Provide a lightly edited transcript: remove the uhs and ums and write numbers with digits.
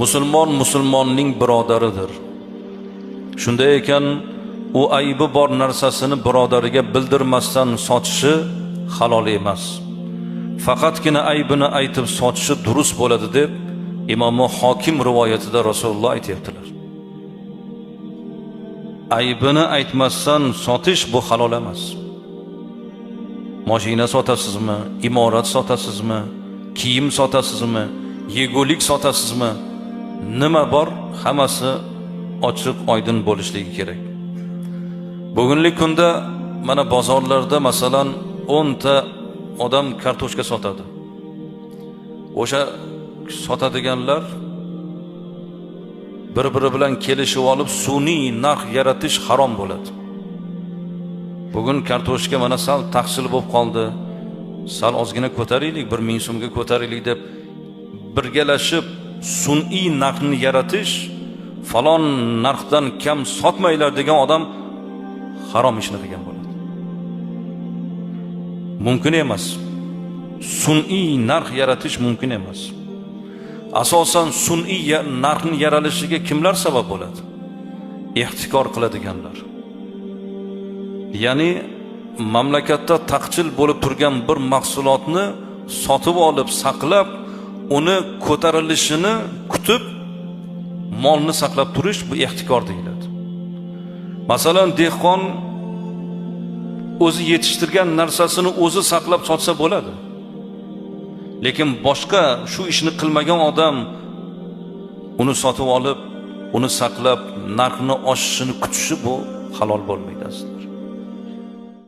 Musulmon musulmonning birodaridir. Shunday ekan, u aybi bor narsasini birodariga bildirmasdan sotishi halol emas. Faqatgina aybini aytib sotishi durust bo'ladi deb Imom Hokim rivoyatida Rasululloh aytibdilar. Aybini aytmasdan sotish bu halol emas. Mashina sotasizmi, imorat sotasizmi, kiyim sotasizmi, yegulik sotasizmi, nima bor, hammasi ochiq, oydin bo'lishligi kerak. Bugungi kunda mana bozorlarda masalan 10 ta odam kartoshka sotadi. O'sha sotadiganlar bir-biri bilan kelishib olib sun'iy narx yaratish harom bo'ladi. Bugun kartoshka mana sal taqsil bo'lib qoldi. Sal ozgina ko'taraylik, 1000 so'mga ko'taraylik deb birgalashib sun'iy narxni yaratish, falon narxdan kam sotmaylar degan odam harom ishni qilgan bo'ladi. Mumkin emas. Sun'iy narx yaratish mumkin emas. Asosan sun'iy narxning yaralishiga kimlar sabab bo'ladi? Ehtikor qiladiganlar. Ya'ni mamlakatda taqchil bo'lib turgan bir mahsulotni sotib olib, saqlab, uni ko'tarilishini kutib, molni saqlab turish bu ehtikor deyiladi. Masalan, dehqon o'zi yetishtirgan narsasini o'zi saqlab sotsa bo'ladi. Lekin boshqa shu ishni qilmagan odam uni sotib olib, uni saqlab, narxini oshishini kutishi bu halol bo'lmaydi aslida.